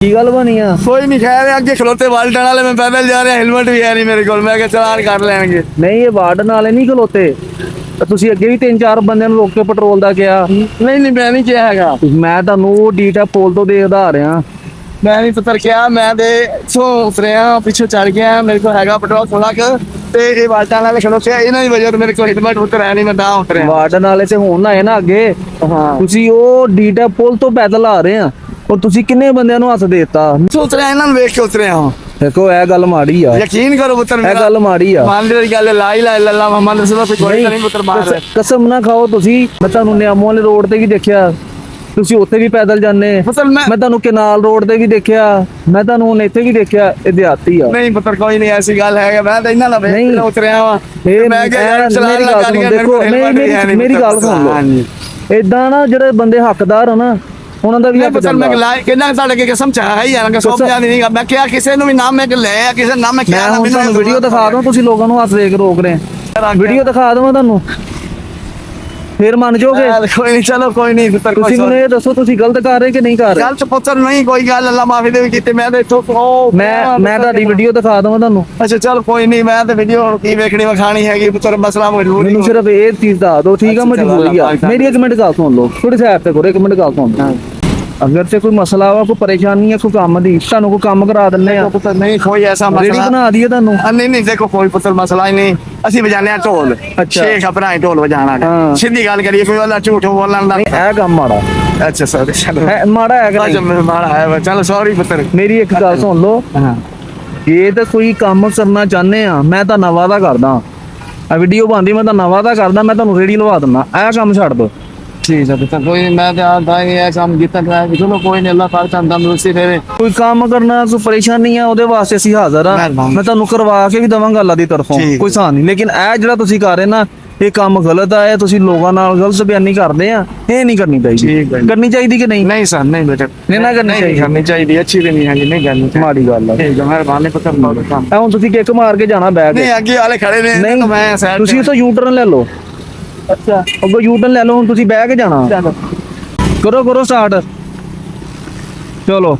ਕੀ ਗੱਲ ਬਣੀ ਆ? ਕੋਈ ਨਹੀਂ ਖੈਰ ਅੱਗੇ ਖਲੋਤੇ ਵਾਲਟਣ ਵਾਲੇ ਮੈਂ ਪੈਦਲ ਜਾ ਰਿਹਾ ਹੈਲਮਟ ਵੀ ਹੈ ਨਹੀਂ ਮੇਰੇ ਕੋਲ ਮੈਂ ਕਿਹਾ ਚਲਾਨ ਕਰ ਲੈਣਗੇ। ਨਹੀਂ ਇਹ ਵਾਰਡਨ ਵਾਲੇ ਨਹੀਂ ਖਲੋਤੇ ਤੁਸੀਂ ਅੱਗੇ ਵੀ 3-4 ਬੰਦਿਆਂ ਨੂੰ ਰੋਕ ਕੇ ਪੈਟਰੋਲ ਦਾ ਕਿਹਾ। ਨਹੀਂ ਮੈਂ ਨਹੀਂ ਕਿਹਾ ਹੈਗਾ। ਮੈਂ ਤੁਹਾਨੂੰ ਡੀਟਾ ਪੋਲ ਤੋਂ ਦੇਖਦਾ ਆ ਰਿਹਾ। ਮੈਂ ਨਹੀਂ ਪੁੱਤਰ ਕਿਹਾ ਮੈਂ ਤੇ ਇੱਥੋਂ ਉਤਰਿਆ ਪਿੱਛੋਂ ਚੜ ਗਿਆ ਮੇਰੇ ਕੋਲ ਹੈਗਾ ਪੈਟਰੋਲ ਥੋੜਾ ਕੁ ਤੇ ਇਹ ਵਾਲਟਣ ਵਾਲੇ ਖਲੋਤੇ ਇਹਨਾਂ ਦੀ ਵਜ੍ਹਾ ਤੋਂ ਮੇਰੇ ਕੋਲ ਹੈਲਮਟ ਉਤਰਿਆ ਨਹੀਂ ਮੈਂ ਤਾਂ ਉਤਰਿਆ। ਵਾਰਡਨ ਵਾਲੇ ਤੇ ਹੁਣ ਨਾ ਹੈ ਨਾ ਅੱਗੇ ਹਾਂ ਤੁਸੀਂ ਉਹ ਡੀਟਾ ਪੁਲ ਤੋਂ ਪੈਦਲ ਆ ਰਹੇ ਆ ਔਰ ਤੁਸੀਂ ਕਿੰਨੇ ਬੰਦਿਆਂ ਨੂੰ ਹੱਥ ਦੇਤਾ। ਉਤਰਿਆ ਇਹਨਾਂ ਨੂੰ ਵੇਖ ਕੇ ਉਤਰਿਆ ਹਾਂ। ਦੇਖੋ ਇਹ ਗੱਲ ਮਾੜੀ ਆ। ਯਕੀਨ ਕਰੋ ਪੁੱਤਰ ਇਹ ਗੱਲ ਮਾੜੀ ਆ। ਮੰਨ ਲਈ ਗੱਲ ਲਾ ਹੀ ਲਾ ਅੱਲਾ ਮੁਹੰਮਦ ਰਸੂਲ ਕੋਈ ਨਹੀਂ ਪੁੱਤਰ ਮਾਰ ਕਸਮ ਨਾ ਖਾਓ ਤੁਸੀਂ। ਮੈਂ ਤੁਹਾਨੂੰ ਨਿਆਮੋ ਵਾਲੇ ਰੋਡ ਤੇ ਵੀ ਦੇਖਿਆ ਤੁਸੀਂ ਉੱਥੇ ਵੀ ਪੈਦਲ ਜਾਂਦੇ। ਪੁੱਤਰ ਮੈਂ ਤੁਹਾਨੂੰ ਕਨਾਲ ਰੋਡ ਤੇ ਵੀ ਦੇਖਿਆ। ਮੈਂ ਤੁਹਾਨੂੰ ਹੁਣ ਇੱਥੇ ਵੀ ਦੇਖਿਆ। ਇਹ ਦਿਹਾਤੀ ਆ। ਨਹੀਂ ਪੁੱਤਰ ਕੋਈ ਨਹੀਂ ਐਸੀ ਗੱਲ ਹੈ ਮੈਂ ਤਾਂ ਇਹਨਾਂ ਦਾ ਵੇਖ ਕੇ ਉਤਰਿਆ ਵਾਂ। ਮੈਂ ਕਿਹਾ ਮੇਰੀ ਗੱਲ ਸੁਣ ਦੇਖੋ ਮੇਰੀ ਗੱਲ ਸੁਣ ਲਓ। ਏਦਾਂ ਨਾ ਜਿਹੜੇ ਬੰਦੇ ਹੱਕਦਾਰ ਆ ਨਾ ਉਹਨਾਂ ਦਾ ਵੀ ਹੱਕ ਜਾਂਦਾ। ਮੈਂ ਕਿੰਨਾ ਸਾਡੇ ਕੇ ਕਸਮ ਚਾਹ ਹੀ ਯਾਰ ਕਿ ਸੋਚ ਜਾਂਦੀ ਨਹੀਂ ਮੈਂ ਕਿਹਾ ਕਿਸੇ ਨੂੰ ਵੀ ਨਾਮ ਮੈਂ ਲੈ ਆ ਕਿਸੇ ਨਾਮ ਮੈਂ ਕਿਹਾ ਨਾ ਮੈਨੂੰ ਤੁਹਾਨੂੰ ਵੀਡੀਓ ਦਿਖਾ ਦਵਾਂ ਤੁਸੀਂ ਲੋਕਾਂ ਨੂੰ ਹੱਥ ਦੇ ਕੇ ਰੋਕ ਰਹੇ ਵੀਡੀਓ ਦਿਖਾ ਦਵਾਂ ਤੁਹਾਨੂੰ ਫਿਰ ਮੰਨ ਜਾਓਗੇ। ਕੋਈ ਨਹੀਂ ਚਲੋ ਕੋਈ ਨਹੀਂ ਪੁੱਤਰ ਤੁਸੀਂ ਮੈਨੂੰ ਇਹ ਦੱਸੋ ਤੁਸੀਂ ਗਲਤ ਕਰ ਰਹੇ ਕਿ ਨਹੀਂ ਕਰ ਰਹੇ। ਗਲਤ ਪੁੱਤਰ ਨਹੀਂ ਕੋਈ ਗੱਲ ਅੱਲਾ ਮਾਫੀ ਦੇ ਵੀ ਕੀਤੇ ਮੈਂ ਤੇ ਇੱਥੋਂ ਮੈਂ ਤੁਹਾਡੀ ਵੀਡੀਓ ਦਿਖਾ ਦਵਾਂ ਤੁਹਾਨੂੰ। ਅੱਛਾ ਚਲ ਕੋਈ ਨਹੀਂ ਮੈਂ ਤੇ ਵੀਡੀਓ ਕੀ ਵੇਖਣੀ ਵਿਖਾਣੀ ਹੈਗੀ ਪੁੱਤਰ ਮਸਲਾ ਮਜਬੂਰ ਮੈਨੂੰ ਸਿਰਫ ਇਹ ਚੀਜ਼ ਦੱਸ ਦਿਓ ਠੀਕ ਆ ਮਜਬੂਰੀ ਆ ਮੇਰੀ। ਇੱਕ ਮਿੰਟ ਗੱਲ ਸੁਣ ਲਓ ਥੋੜੀ ਸਾਈਡ ਤੇ ਕਰੋ। ਇੱਕ ਮਿੰਟ ਗੱਲ ਸੁਣ ਲਓ। ਅਗਰ ਤੇ ਕੋਈ ਮਸਲਾ ਵਾ ਕੋਈ ਪਰੇਸ਼ਾਨੀ ਹੈ ਕੋਈ ਕੰਮ ਦੀ ਤੁਹਾਨੂੰ ਕੋਈ ਕੰਮ ਕਰਾ ਦਿੰਨੇ ਆ। ਪੁੱਤਰ ਨਹੀਂ ਕੋਈ ਐਸਾ ਰੇੜੀ ਮਸਲਾ ਬਣਾ ਦਈਏ ਤੁਹਾਨੂੰ। ਨਹੀਂ ਦੇਖੋ ਕੋਈ ਪੁੱਤਰ ਮਸਲਾ ਹੀ ਨਹੀਂ ਅਸੀਂ ਵਜਾਣੇ ਆ ਢੋਲ ਸ਼ੇਖ ਆਪਣਾ ਢੋਲ ਵਜਾਣਾ ਸਿੱਧੀ ਗੱਲ ਕਰੀਏ ਕੋਈ ਵਾਲਾ ਝੂਠ ਬੋਲਣ ਦਾ ਇਹ ਕੰਮ ਮਾੜਾ। ਅੱਛਾ ਸਰ ਚਲੋ ਮਾੜਾ ਹੈ ਕਿ ਨਹੀਂ? ਮਾੜਾ ਹੈ ਚਲੋ ਸੌਰੀ ਪੁੱਤਰ। ਮੇਰੀ ਇੱਕ ਗੱਲ ਸੁਣ ਲਓ। ਜੇ ਤਾਂ ਕੋਈ ਕੰਮ ਕਰਨਾ ਚਾਹੁੰਦੇ ਆ ਮੈਂ ਤਾਂ ਵਾਅਦਾ ਕਰਦਾ ਆ ਵੀਡੀਓ ਬਣਦੀ ਮੈਂ ਤਾਂ ਵਾਅਦਾ ਕਰਦਾ ਮੈਂ ਤੁਹਾਨੂੰ ਰੇੜੀ ਲਵਾ ਦਿੰਦਾ। ਇਹ ਕੰਮ ਛੱਡ ਦੋ। ਠੀਕ ਹੈ ਪੁੱਤਰ ਕੋਈ ਨਹੀਂ ਮੈਂ ਤਾਂ ਇਹ ਕੰਮ ਕੀਤਾ ਕਰਾਇਆ ਚਲੋ ਕੋਈ ਨਹੀਂ ਅੱਲਾਹ ਪਾਕ ਤੁਹਾਨੂੰ ਤੰਦਰੁਸਤੀ ਦੇਵੇ। ਕੋਈ ਕੰਮ ਕਰਨਾ ਕੋਈ ਪਰੇਸ਼ਾਨੀ ਆ ਉਹਦੇ ਵਾਸਤੇ ਅਸੀਂ ਹਾਜ਼ਰ ਆ। ਮੈਂ ਤੁਹਾਨੂੰ ਕਰਵਾ ਕੇ ਵੀ ਦਵਾਂਗਾ ਅੱਲਾ ਦੀ ਤਰਫੋਂ ਕੋਈ ਸਾਨ ਨਹੀਂ। ਲੇਕਿਨ ਇਹ ਜਿਹੜਾ ਤੁਸੀਂ ਕਰ ਰਹੇ ਨਾ ਇਹ ਕੰਮ ਗਲਤ ਆ। ਇਹ ਤੁਸੀਂ ਲੋਕਾਂ ਨਾਲ ਗਲਤ ਬਿਆਨੀ ਕਰਦੇ ਆ। ਇਹ ਨਹੀਂ ਕਰਨੀ ਚਾਹੀਦੀ। ਕਰਨੀ ਚਾਹੀਦੀ ਕਿ ਨਹੀਂ? ਨਹੀਂ ਸਰ ਨਹੀਂ ਬੇਟਾ ਨਹੀਂ ਨਾ ਕਰਨੀ ਚਾਹੀਦੀ। ਅੱਛੀ ਵੀ ਨਹੀਂ ਹੈ ਨਹੀਂ ਕਰਨੀ ਮਾੜੀ ਗੱਲ ਆ। ਮਿਹਰਬਾਨੀ ਪੁੱਤਰ ਬਹੁਤ ਕੰਮ ਹੁਣ ਤੁਸੀਂ ਕਿੱਕ ਮਾਰ ਕੇ ਜਾਣਾ ਬੈਗ ਨਹੀਂ ਅੱਗੇ ਵਾਲੇ ਖੜੇ ਨੇ ਨਹੀਂ ਮੈਂ ਸਾਈਡ ਤੁਸੀਂ ਉੱਥੋਂ ਯੂ ਟਰਨ ਲੈ ਲਓ। ਅੱਛਾ ਅੱਗੋਂ ਯੂ ਟਰਨ ਲੈ ਲਓ। ਹੁਣ ਤੁਸੀਂ ਬਹਿ ਕੇ ਜਾਣਾ। ਕਰੋ ਸਟਾਰਟ ਚਲੋ।